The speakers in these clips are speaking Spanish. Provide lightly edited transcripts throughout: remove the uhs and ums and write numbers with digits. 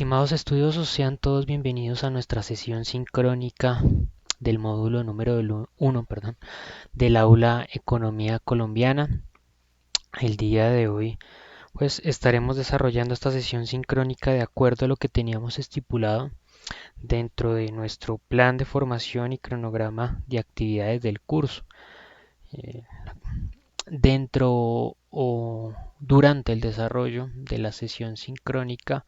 Estimados estudiosos, sean todos bienvenidos a nuestra sesión sincrónica del módulo número 1, del aula Economía Colombiana. El día de hoy, pues estaremos desarrollando esta sesión sincrónica de acuerdo a lo que teníamos estipulado dentro de nuestro plan de formación y cronograma de actividades del curso. Eh, Dentro o durante el desarrollo de la sesión sincrónica,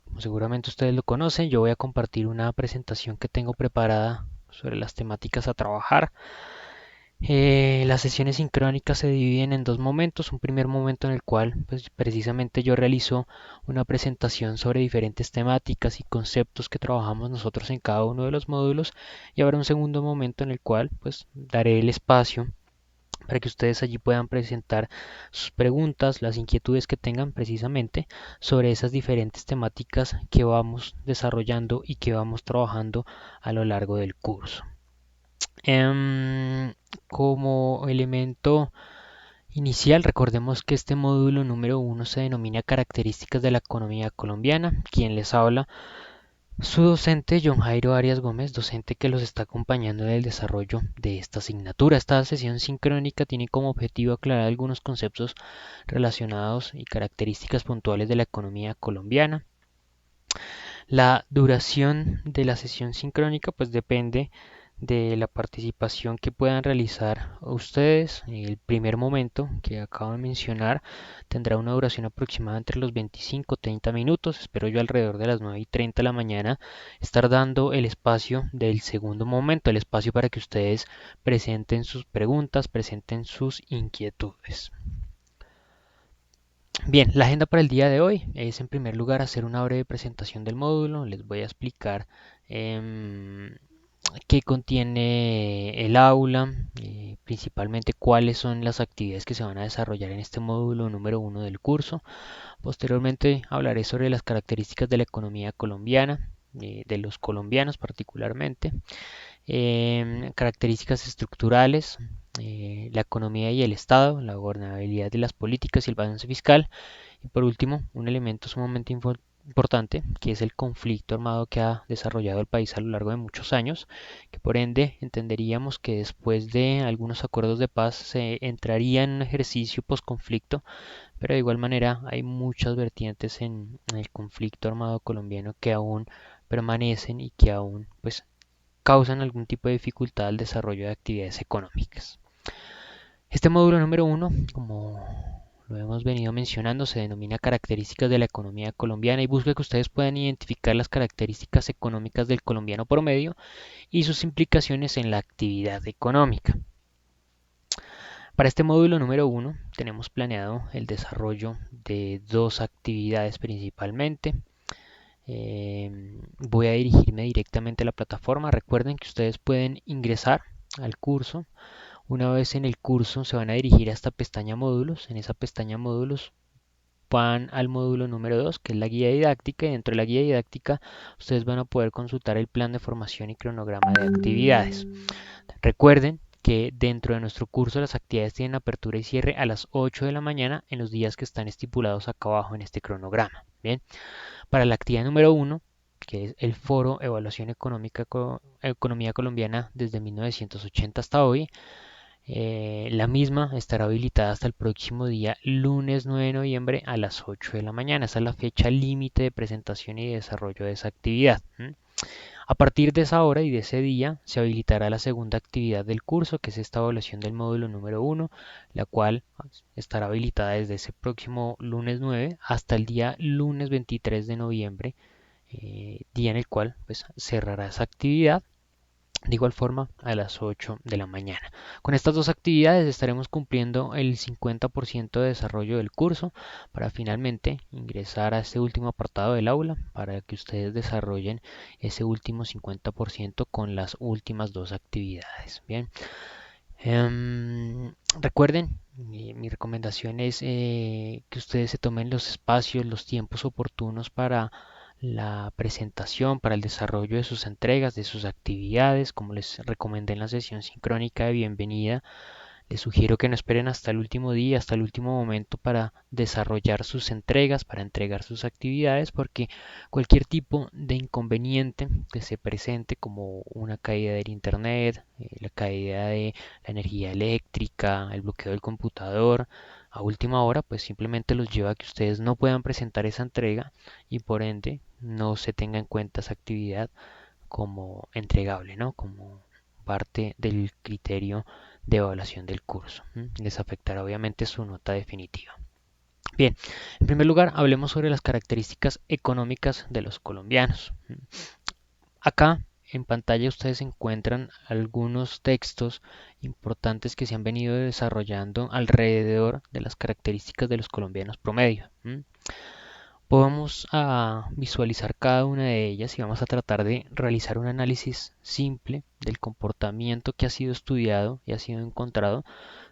como seguramente ustedes lo conocen, yo voy a compartir una presentación que tengo preparada sobre las temáticas a trabajar. Las sesiones sincrónicas se dividen en dos momentos. Un primer momento en el cual pues, precisamente yo realizo una presentación sobre diferentes temáticas y conceptos que trabajamos nosotros en cada uno de los módulos. Y habrá un segundo momento en el cual pues, daré el espacio para que ustedes allí puedan presentar sus preguntas, las inquietudes que tengan precisamente sobre esas diferentes temáticas que vamos desarrollando y que vamos trabajando a lo largo del curso. Como elemento inicial, recordemos que este módulo número 1 se denomina Características de la Economía Colombiana. Quien les habla, su docente, John Jairo Arias Gómez, docente que los está acompañando en el desarrollo de esta asignatura. Esta sesión sincrónica tiene como objetivo aclarar algunos conceptos relacionados y características puntuales de la economía colombiana. La duración de la sesión sincrónica pues depende de la participación que puedan realizar ustedes. El primer momento que acabo de mencionar tendrá una duración aproximada entre los 25 y 30 minutos. Espero yo alrededor de las 9:30 de la mañana estar dando el espacio del segundo momento, el espacio para que ustedes presenten sus preguntas, presenten sus inquietudes. Bien, la agenda para el día de hoy es en primer lugar hacer una breve presentación del módulo. Les voy a explicar em, qué contiene el aula, principalmente cuáles son las actividades que se van a desarrollar en este módulo número 1 del curso. Posteriormente hablaré sobre las características de la economía colombiana, de los colombianos particularmente, características estructurales, la economía y el Estado, la gobernabilidad de las políticas y el balance fiscal. Y por último, un elemento sumamente importante, que es el conflicto armado que ha desarrollado el país a lo largo de muchos años, que por ende entenderíamos que después de algunos acuerdos de paz se entraría en un ejercicio posconflicto, pero de igual manera hay muchas vertientes en el conflicto armado colombiano que aún permanecen y que aún pues causan algún tipo de dificultad al desarrollo de actividades económicas. Este módulo número 1, como lo hemos venido mencionando, se denomina características de la economía colombiana y busca que ustedes puedan identificar las características económicas del colombiano promedio y sus implicaciones en la actividad económica. Para este módulo número 1 tenemos planeado el desarrollo de dos actividades principalmente. Voy a dirigirme directamente a la plataforma. Recuerden que ustedes pueden ingresar al curso. Una vez en el curso se van a dirigir a esta pestaña módulos. En esa pestaña módulos van al módulo número 2, que es la guía didáctica, y dentro de la guía didáctica ustedes van a poder consultar el plan de formación y cronograma de actividades. Recuerden que dentro de nuestro curso las actividades tienen apertura y cierre a las 8 de la mañana en los días que están estipulados acá abajo en este cronograma. Bien, para la actividad número 1, que es el foro Evaluación Económica, Economía Colombiana desde 1980 hasta hoy, la misma estará habilitada hasta el próximo día, lunes 9 de noviembre a las 8 de la mañana. Esa es la fecha límite de presentación y desarrollo de esa actividad. A partir de esa hora y de ese día se habilitará la segunda actividad del curso, que es esta evaluación del módulo número 1, la cual estará habilitada desde ese próximo lunes 9 hasta el día lunes 23 de noviembre, día en el cual pues, cerrará esa actividad. De igual forma, a las 8 de la mañana. Con estas dos actividades estaremos cumpliendo el 50% de desarrollo del curso para finalmente ingresar a este último apartado del aula para que ustedes desarrollen ese último 50% con las últimas dos actividades. Bien, recuerden, mi recomendación es que ustedes se tomen los espacios, los tiempos oportunos para la presentación, para el desarrollo de sus entregas, de sus actividades, como les recomendé en la sesión sincrónica de bienvenida. Les sugiero que no esperen hasta el último día, hasta el último momento para desarrollar sus entregas, para entregar sus actividades, porque cualquier tipo de inconveniente que se presente, como una caída del internet, la caída de la energía eléctrica, el bloqueo del computador, a última hora, pues simplemente los lleva a que ustedes no puedan presentar esa entrega y por ende no se tenga en cuenta esa actividad como entregable, ¿no? Como parte del criterio de evaluación del curso. Les afectará obviamente su nota definitiva. Bien, en primer lugar, hablemos sobre las características económicas de los colombianos. Acá en pantalla ustedes encuentran algunos textos importantes que se han venido desarrollando alrededor de las características de los colombianos promedio. Vamos a visualizar cada una de ellas y vamos a tratar de realizar un análisis simple del comportamiento que ha sido estudiado y ha sido encontrado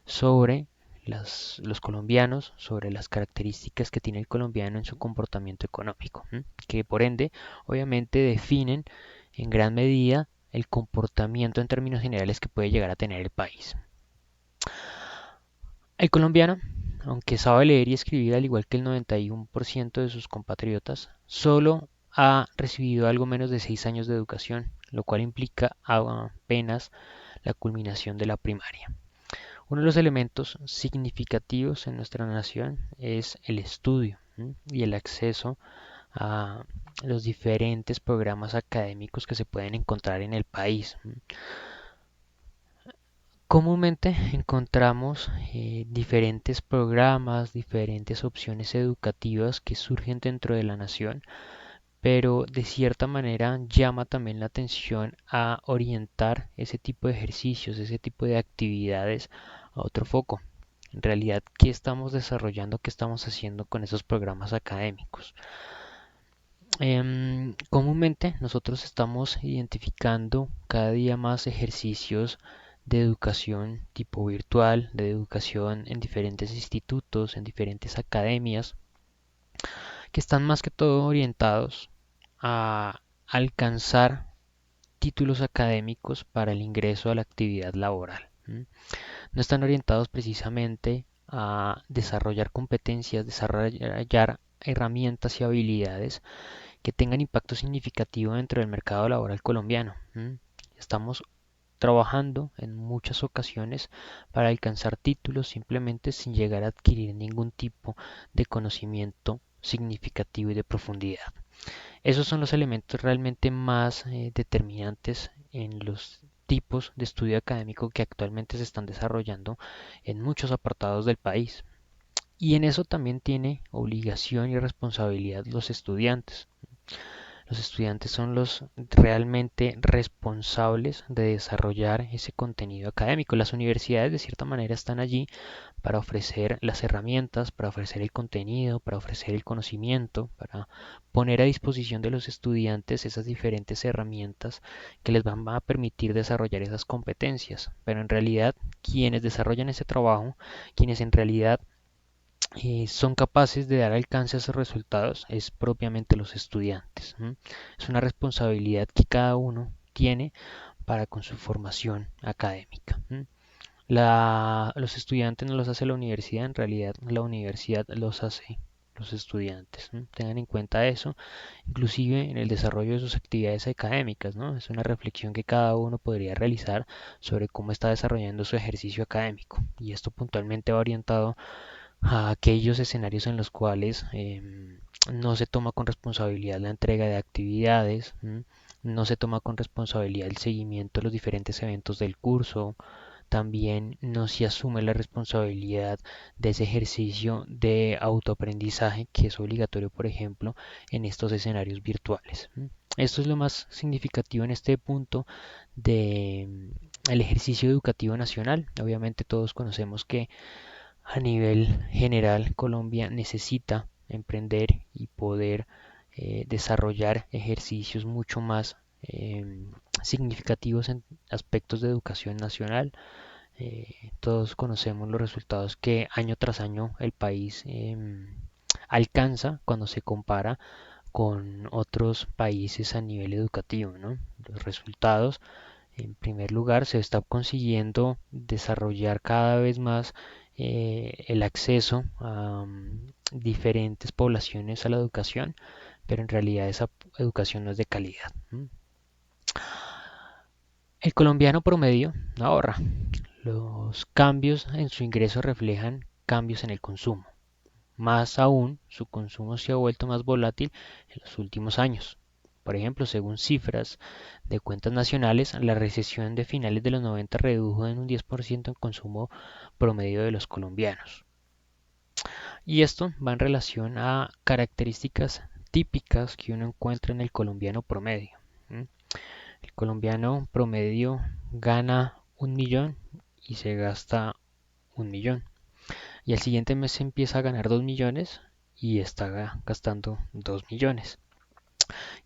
sobre los colombianos, sobre las características que tiene el colombiano en su comportamiento económico, que por ende obviamente definen en gran medida el comportamiento en términos generales que puede llegar a tener el país. El colombiano, aunque sabe leer y escribir al igual que el 91% de sus compatriotas, solo ha recibido algo menos de 6 años de educación, lo cual implica apenas la culminación de la primaria. Uno de los elementos significativos en nuestra nación es el estudio y el acceso a los diferentes programas académicos que se pueden encontrar en el país. Comúnmente encontramos diferentes programas, diferentes opciones educativas que surgen dentro de la nación, pero de cierta manera llama también la atención a orientar ese tipo de ejercicios, ese tipo de actividades a otro foco. En realidad, ¿qué estamos desarrollando, qué estamos haciendo con esos programas académicos? Comúnmente nosotros estamos identificando cada día más ejercicios de educación tipo virtual, de educación en diferentes institutos, en diferentes academias, que están más que todo orientados a alcanzar títulos académicos para el ingreso a la actividad laboral. No están orientados precisamente a desarrollar competencias, desarrollar herramientas y habilidades que tengan impacto significativo dentro del mercado laboral colombiano. Estamos trabajando en muchas ocasiones para alcanzar títulos simplemente sin llegar a adquirir ningún tipo de conocimiento significativo y de profundidad. Esos son los elementos realmente más determinantes en los tipos de estudio académico que actualmente se están desarrollando en muchos apartados del país. Y en eso también tiene obligación y responsabilidad los estudiantes. Los estudiantes son los realmente responsables de desarrollar ese contenido académico. Las universidades de cierta manera están allí para ofrecer las herramientas, para ofrecer el contenido, para ofrecer el conocimiento, para poner a disposición de los estudiantes esas diferentes herramientas que les van a permitir desarrollar esas competencias. Pero en realidad quienes desarrollan ese trabajo, quienes en realidad son capaces de dar alcance a esos resultados es propiamente los estudiantes. Es una responsabilidad que cada uno tiene para con su formación académica. Los estudiantes no los hace la universidad, en realidad la universidad los hace los estudiantes. Tengan en cuenta eso, inclusive en el desarrollo de sus actividades académicas, ¿no? Es una reflexión que cada uno podría realizar sobre cómo está desarrollando su ejercicio académico. Y esto puntualmente va orientado a aquellos escenarios en los cuales no se toma con responsabilidad la entrega de actividades, no se toma con responsabilidad el seguimiento de los diferentes eventos del curso, también no se asume la responsabilidad de ese ejercicio de autoaprendizaje que es obligatorio, por ejemplo, en estos escenarios virtuales. Esto es lo más significativo en este punto de el ejercicio educativo nacional. Obviamente todos conocemos que a nivel general, Colombia necesita emprender y poder desarrollar ejercicios mucho más significativos en aspectos de educación nacional. Todos conocemos los resultados que año tras año el país alcanza cuando se compara con otros países a nivel educativo, ¿no? Los resultados En primer lugar, se está consiguiendo desarrollar cada vez más el acceso a diferentes poblaciones a la educación, pero en realidad esa educación no es de calidad. El colombiano promedio no ahorra. Los cambios en su ingreso reflejan cambios en el consumo. Más aún, su consumo se ha vuelto más volátil en los últimos años. Por ejemplo, según cifras de cuentas nacionales, la recesión de finales de los 90 redujo en un 10% el consumo promedio de los colombianos. Y esto va en relación a características típicas que uno encuentra en el colombiano promedio. El colombiano promedio gana 1.000.000 y se gasta 1.000.000. Y al siguiente mes empieza a ganar 2.000.000 y está gastando 2.000.000.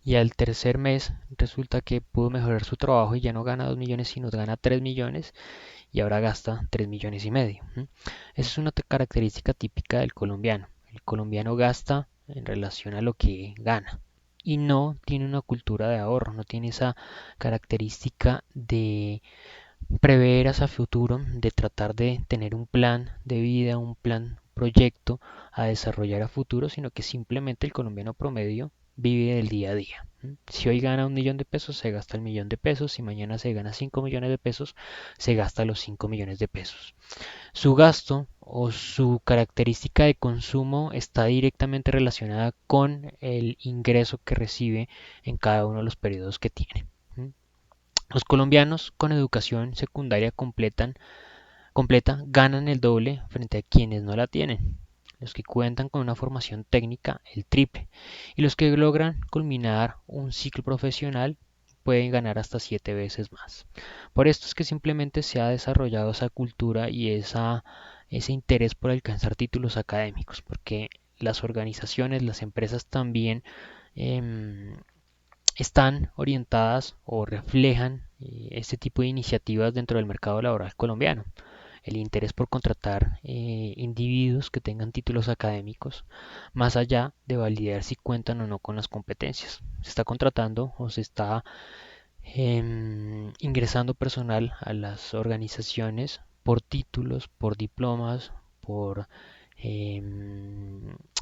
Y al tercer mes resulta que pudo mejorar su trabajo y ya no gana 2.000.000 sino gana 3.000.000 y ahora gasta 3.500.000. Esa es una característica típica del colombiano. El colombiano gasta en relación a lo que gana y no tiene una cultura de ahorro, no tiene esa característica de prever hacia futuro, de tratar de tener un plan de vida, un plan, proyecto a desarrollar a futuro, sino que simplemente el colombiano promedio vive del día a día. Si hoy gana 1.000.000 de pesos, se gasta el 1.000.000 de pesos. Si mañana se gana 5.000.000 de pesos, se gasta los 5.000.000 de pesos. Su gasto o su característica de consumo está directamente relacionada con el ingreso que recibe en cada uno de los periodos que tiene. Los colombianos con educación secundaria completa ganan el doble frente a quienes no la tienen. Los que cuentan con una formación técnica, el triple. Y los que logran culminar un ciclo profesional pueden ganar hasta 7 veces más. Por esto es que simplemente se ha desarrollado esa cultura y ese interés por alcanzar títulos académicos, porque las organizaciones, las empresas también eh, están orientadas o reflejan este tipo de iniciativas dentro del mercado laboral colombiano. El interés por contratar individuos que tengan títulos académicos, más allá de validar si cuentan o no con las competencias. Se está contratando o se está ingresando personal a las organizaciones por títulos, por diplomas, por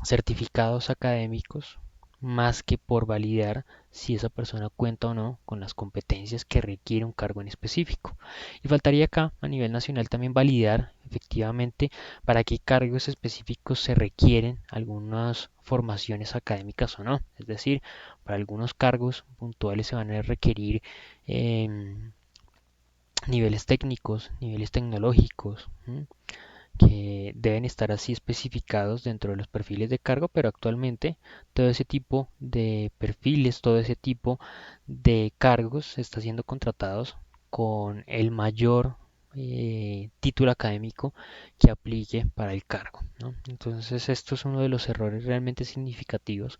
certificados académicos, más que por validar si esa persona cuenta o no con las competencias que requiere un cargo en específico. Y faltaría acá a nivel nacional también validar efectivamente para qué cargos específicos se requieren algunas formaciones académicas o no. Es decir, para algunos cargos puntuales se van a requerir niveles técnicos, niveles tecnológicos, que deben estar así especificados dentro de los perfiles de cargo, pero actualmente todo ese tipo de perfiles, todo ese tipo de cargos está siendo contratados con el mayor título académico que aplique para el cargo, ¿no? Entonces esto es uno de los errores realmente significativos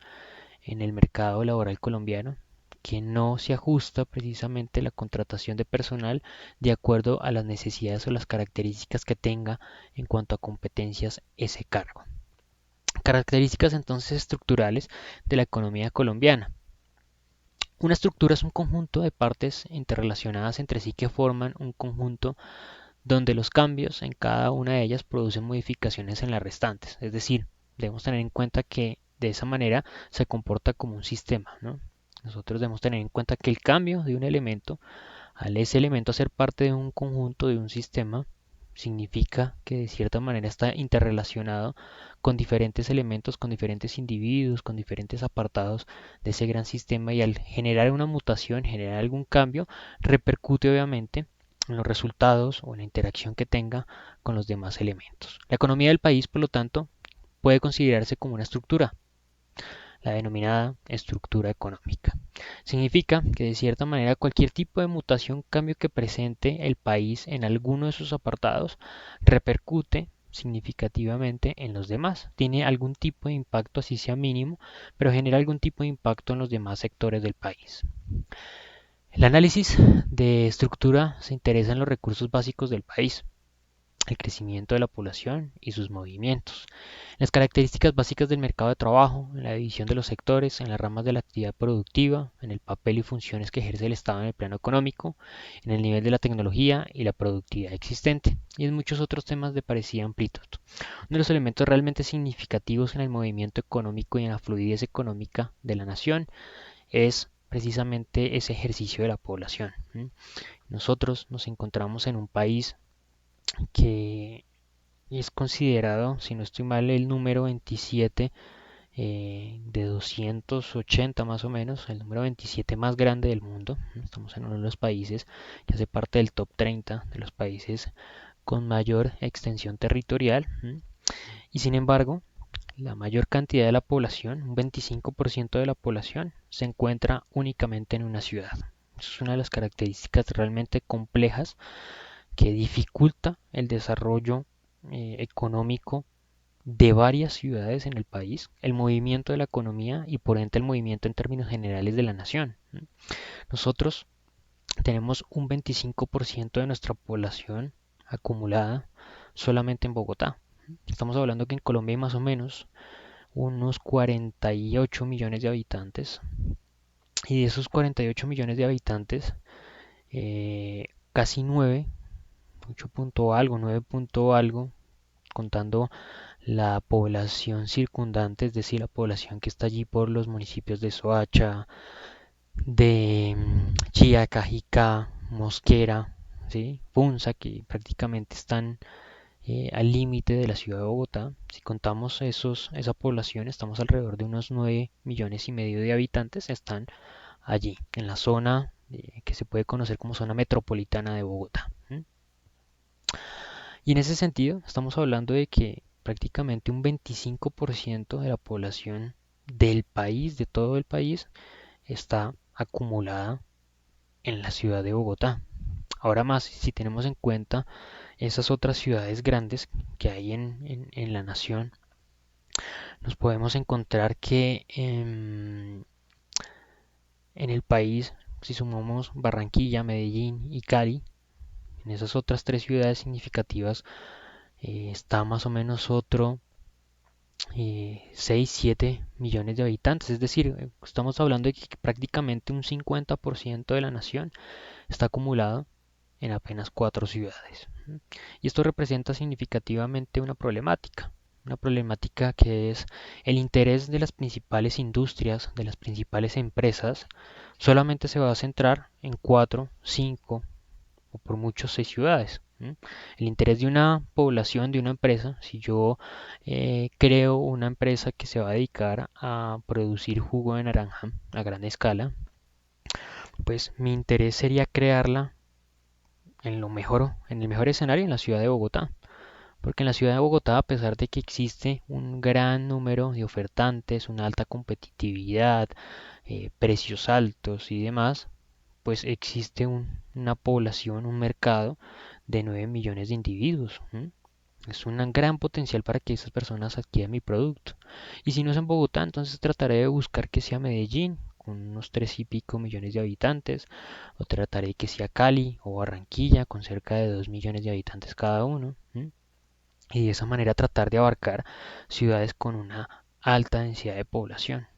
en el mercado laboral colombiano, que no se ajusta precisamente la contratación de personal de acuerdo a las necesidades o las características que tenga en cuanto a competencias ese cargo. Características entonces estructurales de la economía colombiana. Una estructura es un conjunto de partes interrelacionadas entre sí que forman un conjunto donde los cambios en cada una de ellas producen modificaciones en las restantes. Es decir, debemos tener en cuenta que de esa manera se comporta como un sistema, ¿no? Nosotros debemos tener en cuenta que el cambio de un elemento, al ese elemento ser parte de un conjunto, de un sistema, significa que de cierta manera está interrelacionado con diferentes elementos, con diferentes individuos, con diferentes apartados de ese gran sistema y al generar una mutación, generar algún cambio, repercute obviamente en los resultados o en la interacción que tenga con los demás elementos. La economía del país, por lo tanto, puede considerarse como una estructura, la denominada estructura económica. Significa que de cierta manera cualquier tipo de mutación, cambio que presente el país en alguno de sus apartados repercute significativamente en los demás. Tiene algún tipo de impacto, así sea mínimo, pero genera algún tipo de impacto en los demás sectores del país. El análisis de estructura se interesa en los recursos básicos del país. el crecimiento de la población y sus movimientos. Las características básicas del mercado de trabajo, en la división de los sectores, en las ramas de la actividad productiva, en el papel y funciones que ejerce el Estado en el plano económico, en el nivel de la tecnología y la productividad existente, y en muchos otros temas de parecida amplitud. Uno de los elementos realmente significativos en el movimiento económico y en la fluidez económica de la nación es precisamente ese ejercicio de la población. Nosotros nos encontramos en un país que es considerado, si no estoy mal, el número 27 de 280 más o menos, el número 27 más grande del mundo. Estamos en uno de los países que hace parte del top 30 de los países con mayor extensión territorial. Y sin embargo, la mayor cantidad de la población, un 25% de la población, se encuentra únicamente en una ciudad. Eso es una de las características realmente complejas que dificulta el desarrollo económico de varias ciudades en el país, el movimiento de la economía y por ende el movimiento en términos generales de la nación. Nosotros tenemos un 25% de nuestra población acumulada solamente en Bogotá. Estamos hablando que en Colombia hay más o menos unos 48 millones de habitantes y de esos 48 millones de habitantes, casi 9, 8 punto algo, 9 punto algo, contando la población circundante, es decir, la población que está allí por los municipios de Soacha, de Chía, Cajicá, Mosquera, ¿sí? Punza, que prácticamente están al límite de la ciudad de Bogotá. Si contamos esa población, estamos alrededor de unos 9 millones y medio de habitantes, están allí, en la zona que se puede conocer como zona metropolitana de Bogotá. Y en ese sentido, estamos hablando de que prácticamente un 25% de la población del país, de todo el país, está acumulada en la ciudad de Bogotá. Ahora más, si tenemos en cuenta esas otras ciudades grandes que hay en la nación, nos podemos encontrar que en el país, si sumamos Barranquilla, Medellín y Cali, en esas otras tres ciudades significativas, está más o menos otro 6, 7 millones de habitantes. Es decir, estamos hablando de que prácticamente un 50% de la nación está acumulado en apenas 4 ciudades. Y esto representa significativamente una problemática que es el interés de las principales industrias, de las principales empresas, solamente se va a centrar en 4, 5 o por mucho 6 ciudades. El interés de una población, de una empresa, si yo creo una empresa que se va a dedicar a producir jugo de naranja a gran escala, pues mi interés sería crearla en el mejor escenario en la ciudad de Bogotá. Porque en la ciudad de Bogotá, a pesar de que existe un gran número de ofertantes, una alta competitividad, precios altos y demás, pues existe una población, un mercado de 9 millones de individuos. Es un gran potencial para que esas personas adquieran mi producto. Y si no es en Bogotá, entonces trataré de buscar que sea Medellín, con unos 3 y pico millones de habitantes, o trataré que sea Cali o Barranquilla, con cerca de 2 millones de habitantes cada uno. Y de esa manera tratar de abarcar ciudades con una alta densidad de población.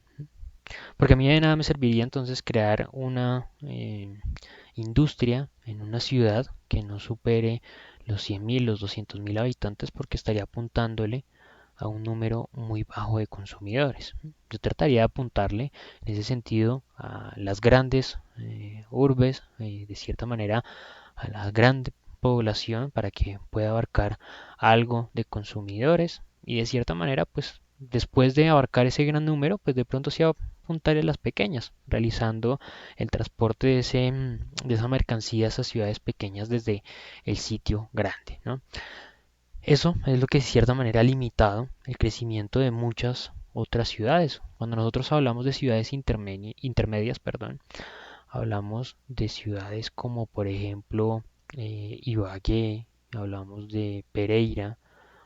Porque a mí de nada me serviría entonces crear una industria en una ciudad que no supere los 100.000, los 200.000 habitantes porque estaría apuntándole a un número muy bajo de consumidores. Yo trataría de apuntarle en ese sentido a las grandes urbes, de cierta manera a la gran población para que pueda abarcar algo de consumidores y de cierta manera pues después de abarcar ese gran número pues de pronto se va a apuntar a las pequeñas realizando el transporte de esa mercancía a esas ciudades pequeñas desde el sitio grande, ¿no? Eso es lo que de cierta manera ha limitado el crecimiento de muchas otras ciudades. Cuando nosotros hablamos de ciudades intermedias, perdón, hablamos de ciudades como por ejemplo Ibagué, hablamos de Pereira,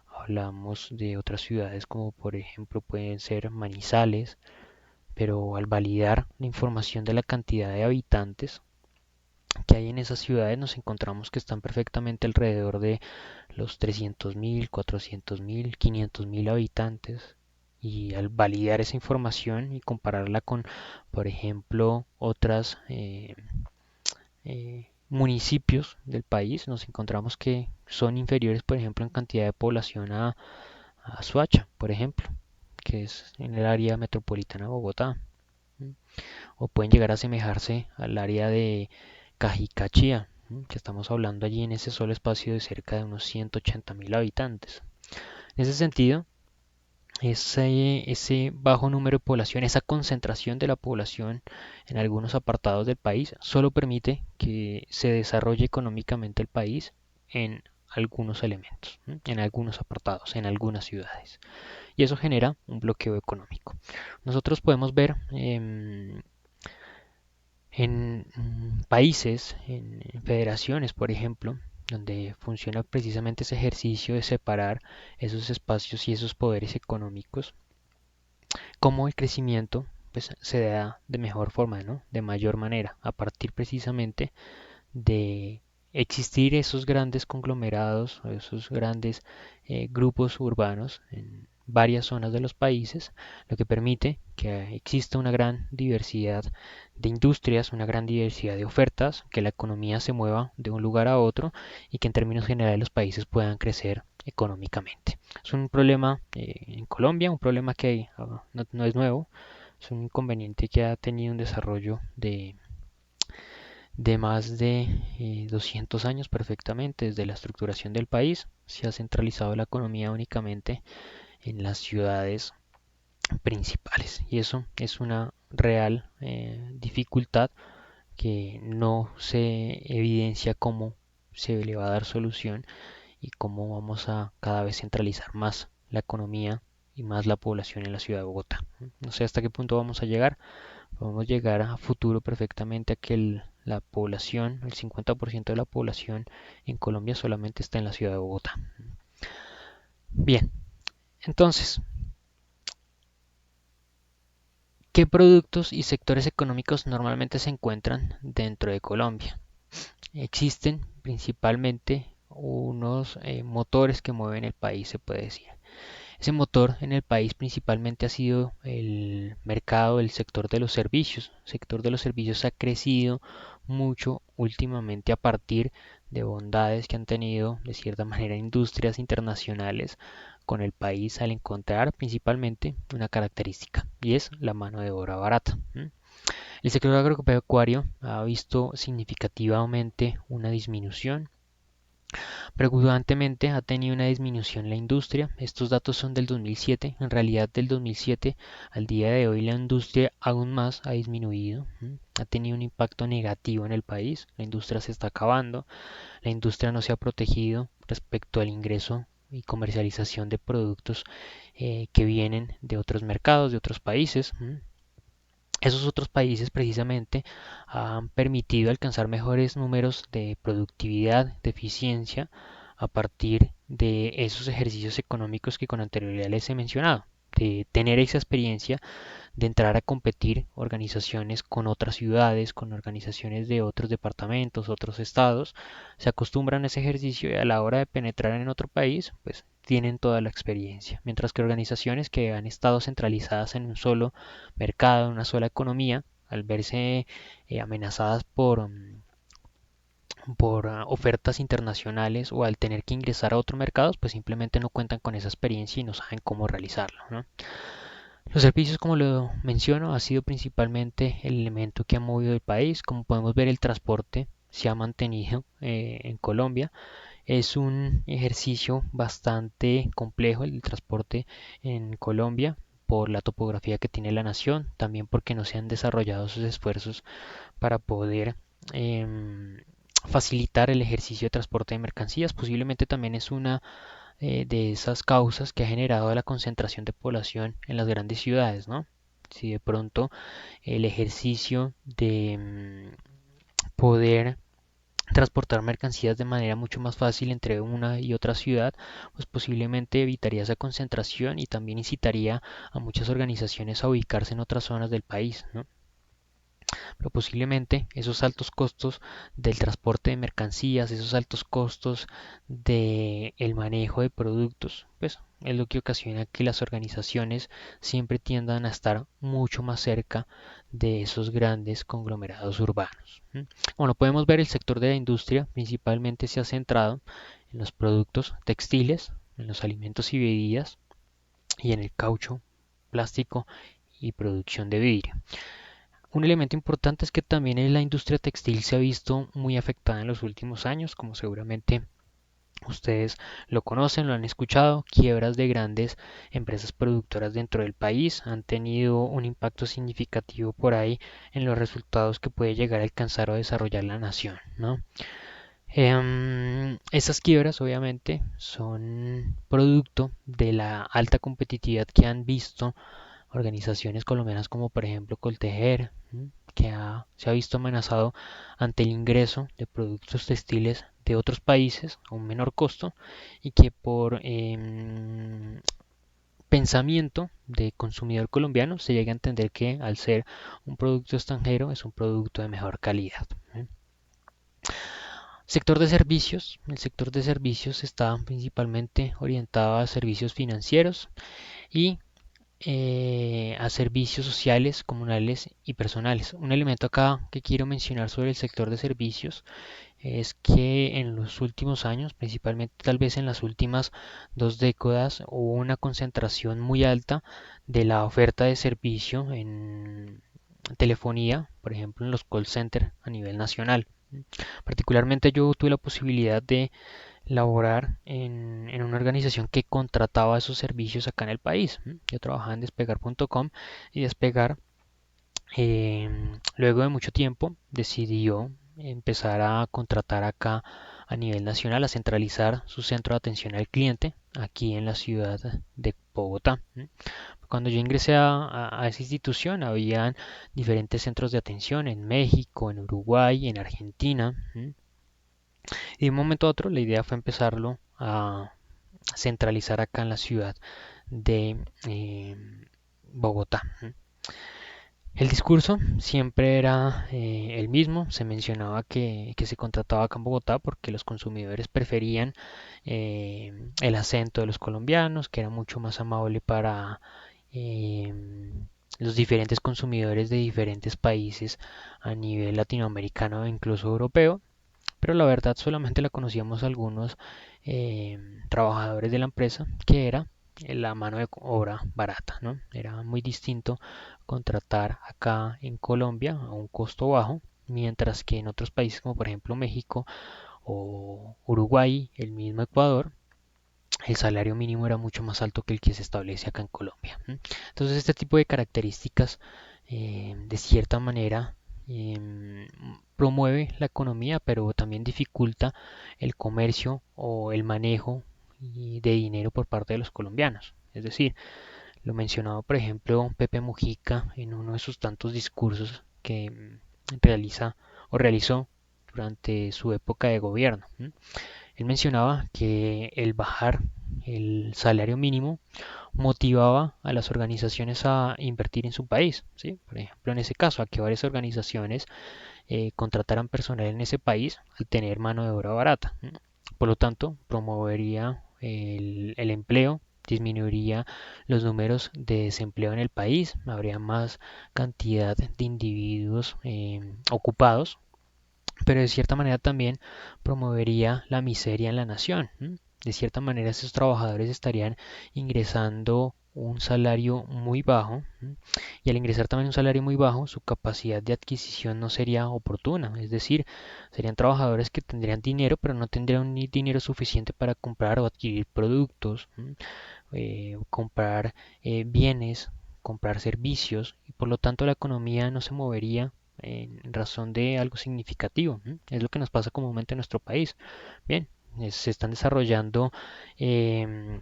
hablamos de otras ciudades como por ejemplo pueden ser Manizales, pero al validar la información de la cantidad de habitantes que hay en esas ciudades nos encontramos que están perfectamente alrededor de los 300.000, 400.000, 500.000 habitantes. Y al validar esa información y compararla con, por ejemplo, otras municipios del país, nos encontramos que son inferiores, por ejemplo, en cantidad de población a Soacha, por ejemplo, que es en el área metropolitana de Bogotá, o pueden llegar a asemejarse al área de Cajicachía, que estamos hablando allí en ese solo espacio de cerca de unos 180.000 habitantes. En ese sentido, ese bajo número de población, esa concentración de la población en algunos apartados del país, solo permite que se desarrolle económicamente el país en algunos elementos, en algunos apartados, en algunas ciudades. Y eso genera un bloqueo económico. Nosotros podemos ver en países, en federaciones, por ejemplo, donde funciona precisamente ese ejercicio de separar esos espacios y esos poderes económicos, cómo el crecimiento pues, se da de mejor forma, ¿no? De mayor manera, a partir precisamente de existir esos grandes conglomerados, esos grandes grupos urbanos en varias zonas de los países, lo que permite que exista una gran diversidad de industrias, una gran diversidad de ofertas, que la economía se mueva de un lugar a otro y que en términos generales los países puedan crecer económicamente. Es un problema en Colombia, un problema que no es nuevo, es un inconveniente que ha tenido un desarrollo de más de 200 años perfectamente desde la estructuración del país. Se ha centralizado la economía únicamente en las ciudades principales y eso es una real dificultad que no se evidencia cómo se le va a dar solución y cómo vamos a cada vez centralizar más la economía y más la población en la ciudad de Bogotá. No sé hasta qué punto vamos a llegar. Podemos llegar a futuro perfectamente a que la población, el 50% de la población en Colombia solamente está en la ciudad de Bogotá. Bien, entonces, ¿qué productos y sectores económicos normalmente se encuentran dentro de Colombia? Existen principalmente unos motores que mueven el país, se puede decir. Ese motor en el país principalmente ha sido el mercado, el sector de los servicios. El sector de los servicios ha crecido mucho últimamente a partir de bondades que han tenido de cierta manera industrias internacionales con el país al encontrar principalmente una característica y es la mano de obra barata. El sector agropecuario ha visto significativamente una disminución. Preocupantemente ha tenido una disminución la industria. Estos datos son del 2007. En realidad del 2007 al día de hoy la industria aún más ha disminuido. Ha tenido un impacto negativo en el país. La industria se está acabando. La industria no se ha protegido respecto al ingreso y comercialización de productos que vienen de otros mercados, de otros países. Esos otros países precisamente han permitido alcanzar mejores números de productividad, de eficiencia, a partir de esos ejercicios económicos que con anterioridad les he mencionado, de tener esa experiencia de entrar a competir organizaciones con otras ciudades, con organizaciones de otros departamentos, otros estados, se acostumbran a ese ejercicio y a la hora de penetrar en otro país, pues tienen toda la experiencia, mientras que organizaciones que han estado centralizadas en un solo mercado, en una sola economía, al verse amenazadas por ofertas internacionales o al tener que ingresar a otros mercados, pues simplemente no cuentan con esa experiencia y no saben cómo realizarlo, ¿no? Los servicios, como lo menciono, ha sido principalmente el elemento que ha movido el país. Como podemos ver, el transporte se ha mantenido en Colombia. Es un ejercicio bastante complejo el transporte en Colombia por la topografía que tiene la nación, también porque no se han desarrollado sus esfuerzos para poder facilitar el ejercicio de transporte de mercancías. Posiblemente también es una de esas causas que ha generado la concentración de población en las grandes ciudades, ¿no? Si de pronto el ejercicio de poder transportar mercancías de manera mucho más fácil entre una y otra ciudad, pues posiblemente evitaría esa concentración y también incitaría a muchas organizaciones a ubicarse en otras zonas del país, ¿no? pero posiblemente esos altos costos del transporte de mercancías, esos altos costos del manejo de productos, pues es lo que ocasiona que las organizaciones siempre tiendan a estar mucho más cerca de esos grandes conglomerados urbanos. Bueno, podemos ver el sector de la industria principalmente se ha centrado en los productos textiles, en los alimentos y bebidas y en el caucho, plástico y producción de vidrio. Un elemento importante es que también la industria textil se ha visto muy afectada en los últimos años, como seguramente ustedes lo conocen, lo han escuchado. Quiebras de grandes empresas productoras dentro del país han tenido un impacto significativo por ahí en los resultados que puede llegar a alcanzar o desarrollar la nación, ¿no? Esas quiebras obviamente son producto de la alta competitividad que han visto organizaciones colombianas como por ejemplo Coltejer, que se ha visto amenazado ante el ingreso de productos textiles de otros países a un menor costo y que por pensamiento de consumidor colombiano se llega a entender que al ser un producto extranjero es un producto de mejor calidad. Sector de servicios. El sector de servicios está principalmente orientado a servicios financieros y a servicios sociales, comunales y personales. Un elemento acá que quiero mencionar sobre el sector de servicios es que en los últimos años, principalmente tal vez en las últimas 2 décadas, hubo una concentración muy alta de la oferta de servicio en telefonía, por ejemplo en los call centers a nivel nacional. Particularmente yo tuve la posibilidad de laborar en una organización que contrataba esos servicios acá en el país. Yo trabajaba en despegar.com y Despegar, luego de mucho tiempo, decidió empezar a contratar acá a nivel nacional, a centralizar su centro de atención al cliente aquí en la ciudad de Bogotá. Cuando yo ingresé a esa institución, habían diferentes centros de atención en México, en Uruguay, en Argentina. Y de un momento a otro la idea fue empezarlo a centralizar acá en la ciudad de Bogotá. El discurso siempre era el mismo, se mencionaba que se contrataba acá en Bogotá porque los consumidores preferían el acento de los colombianos, que era mucho más amable para eh, los diferentes consumidores de diferentes países a nivel latinoamericano e incluso europeo, pero la verdad solamente la conocíamos algunos trabajadores de la empresa, que era la mano de obra barata, ¿no? Era muy distinto contratar acá en Colombia a un costo bajo, mientras que en otros países como por ejemplo México o Uruguay, el mismo Ecuador, el salario mínimo era mucho más alto que el que se establece acá en Colombia. Entonces este tipo de características de cierta manera promueve la economía, pero también dificulta el comercio o el manejo de dinero por parte de los colombianos. Es decir, lo mencionado por ejemplo Pepe Mujica en uno de sus tantos discursos que realiza o realizó durante su época de gobierno. Él mencionaba que el bajar el salario mínimo motivaba a las organizaciones a invertir en su país, ¿sí? Por ejemplo, en ese caso, a que varias organizaciones contrataran personal en ese país al tener mano de obra barata. Por lo tanto, promovería el empleo, disminuiría los números de desempleo en el país, habría más cantidad de individuos ocupados, pero de cierta manera también promovería la miseria en la nación. De cierta manera, esos trabajadores estarían ingresando un salario muy bajo, y al ingresar también un salario muy bajo, su capacidad de adquisición no sería oportuna, es decir, serían trabajadores que tendrían dinero, pero no tendrían ni dinero suficiente para comprar o adquirir productos, comprar bienes, comprar servicios, y por lo tanto la economía no se movería en razón de algo significativo. Es lo que nos pasa comúnmente en nuestro país. Bien, se están desarrollando em,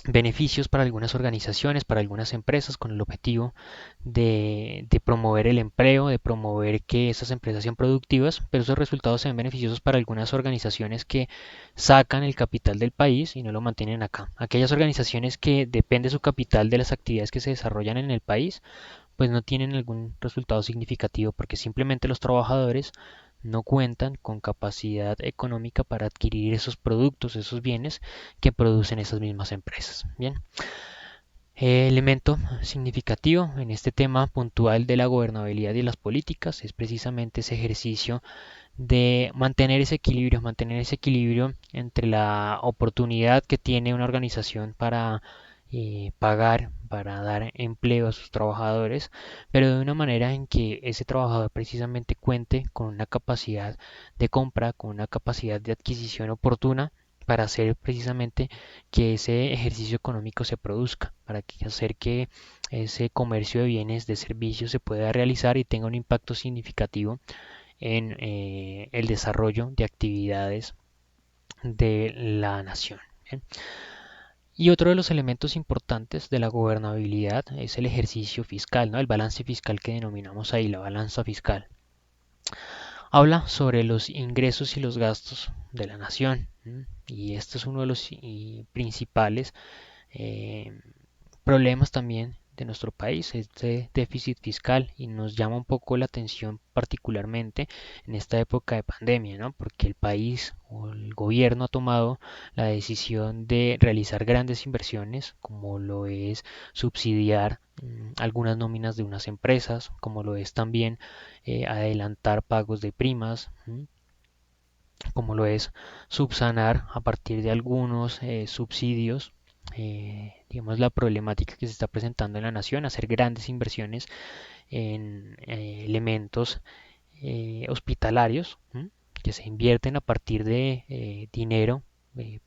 beneficios para algunas organizaciones, para algunas empresas, con el objetivo de promover el empleo, de promover que esas empresas sean productivas, pero esos resultados se ven beneficiosos para algunas organizaciones que sacan el capital del país y no lo mantienen acá. Aquellas organizaciones que depende su capital de las actividades que se desarrollan en el país, pues no tienen algún resultado significativo porque simplemente los trabajadores no cuentan con capacidad económica para adquirir esos productos, esos bienes que producen esas mismas empresas. Bien, elemento significativo en este tema puntual de la gobernabilidad y las políticas es precisamente ese ejercicio de mantener ese equilibrio entre la oportunidad que tiene una organización para pagar, para dar empleo a sus trabajadores, pero de una manera en que ese trabajador precisamente cuente con una capacidad de compra, con una capacidad de adquisición oportuna para hacer precisamente que ese ejercicio económico se produzca, para hacer que ese comercio de bienes, de servicios se pueda realizar y tenga un impacto significativo en el desarrollo de actividades de la nación. ¿Bien? Y otro de los elementos importantes de la gobernabilidad es el ejercicio fiscal, ¿no? El balance fiscal que denominamos ahí, la balanza fiscal. Habla sobre los ingresos y los gastos de la nación. Y este es uno de los principales eh, problemas también de nuestro país, este déficit fiscal, y nos llama un poco la atención particularmente en esta época de pandemia, ¿no? Porque el país o el gobierno ha tomado la decisión de realizar grandes inversiones, como lo es subsidiar algunas nóminas de unas empresas, como lo es también adelantar pagos de primas, como lo es subsanar a partir de algunos subsidios, digamos, la problemática que se está presentando en la nación, hacer grandes inversiones en elementos hospitalarios, que se invierten a partir de dinero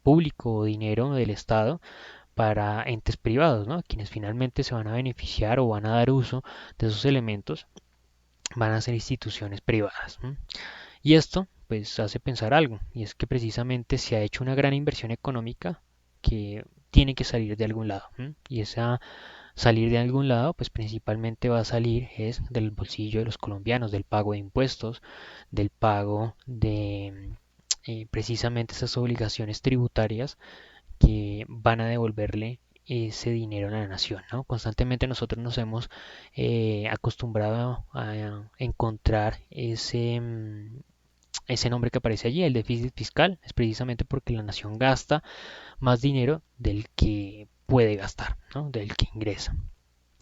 público o dinero del Estado para entes privados, ¿no? Quienes finalmente se van a beneficiar o van a dar uso de esos elementos van a ser instituciones privadas. Y esto pues hace pensar algo, y es que precisamente se ha hecho una gran inversión económica que tiene que salir de algún lado. Y esa salir de algún lado pues principalmente va a salir es del bolsillo de los colombianos, del pago de impuestos, del pago de precisamente esas obligaciones tributarias que van a devolverle ese dinero a la nación, ¿no? Constantemente nosotros nos hemos acostumbrado a encontrar ese nombre que aparece allí, el déficit fiscal, es precisamente porque la nación gasta más dinero del que puede gastar, ¿no? Del que ingresa.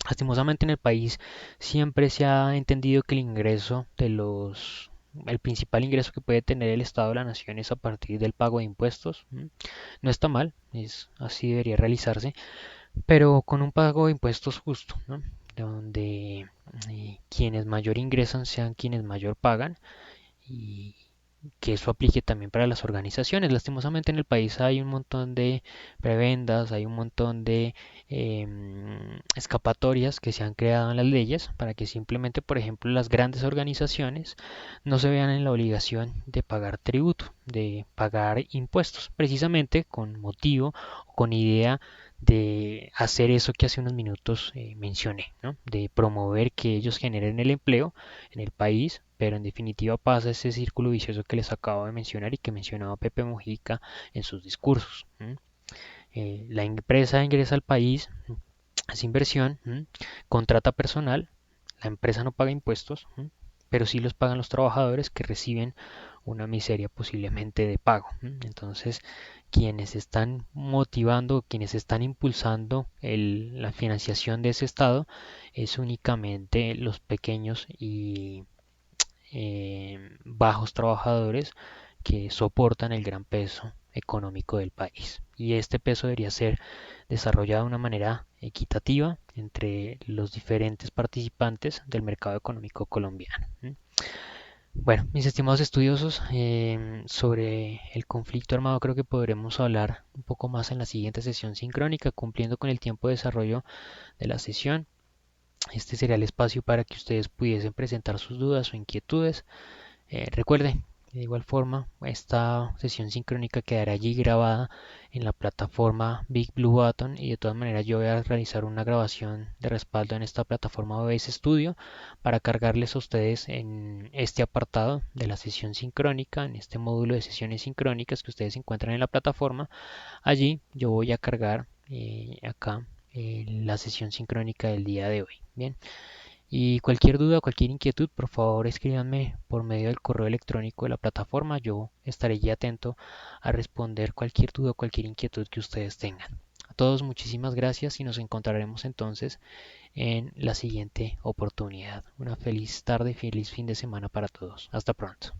Lastimosamente en el país siempre se ha entendido que el principal ingreso que puede tener el Estado de la Nación es a partir del pago de impuestos. No está mal, así debería realizarse, pero con un pago de impuestos justo, ¿no? Donde quienes mayor ingresan sean quienes mayor pagan y que eso aplique también para las organizaciones. Lastimosamente en el país hay un montón de prebendas, hay un montón de escapatorias que se han creado en las leyes para que simplemente, por ejemplo, las grandes organizaciones no se vean en la obligación de pagar tributo, de pagar impuestos, precisamente con motivo o con idea de hacer eso que hace unos minutos mencioné, ¿no? De promover que ellos generen el empleo en el país, pero en definitiva pasa ese círculo vicioso que les acabo de mencionar y que mencionaba Pepe Mujica en sus discursos. La empresa ingresa al país, hace inversión, contrata personal, la empresa no paga impuestos, pero sí los pagan los trabajadores que reciben una miseria posiblemente de pago. Entonces, quienes están motivando, quienes están impulsando la financiación de ese Estado es únicamente los pequeños y bajos trabajadores que soportan el gran peso económico del país. Y este peso debería ser desarrollado de una manera equitativa entre los diferentes participantes del mercado económico colombiano. Bueno, mis estimados estudiosos, sobre el conflicto armado creo que podremos hablar un poco más en la siguiente sesión sincrónica, cumpliendo con el tiempo de desarrollo de la sesión. Este sería el espacio para que ustedes pudiesen presentar sus dudas o inquietudes. Recuerden, de igual forma, esta sesión sincrónica quedará allí grabada en la plataforma Big Blue Button y de todas maneras yo voy a realizar una grabación de respaldo en esta plataforma OBS Studio para cargarles a ustedes en este apartado de la sesión sincrónica, en este módulo de sesiones sincrónicas que ustedes encuentran en la plataforma. Allí yo voy a cargar acá la sesión sincrónica del día de hoy. Bien. Y cualquier duda, cualquier inquietud, por favor escríbanme por medio del correo electrónico de la plataforma. Yo estaré ya atento a responder cualquier duda, cualquier inquietud que ustedes tengan. A todos muchísimas gracias y nos encontraremos entonces en la siguiente oportunidad. Una feliz tarde, feliz fin de semana para todos. Hasta pronto.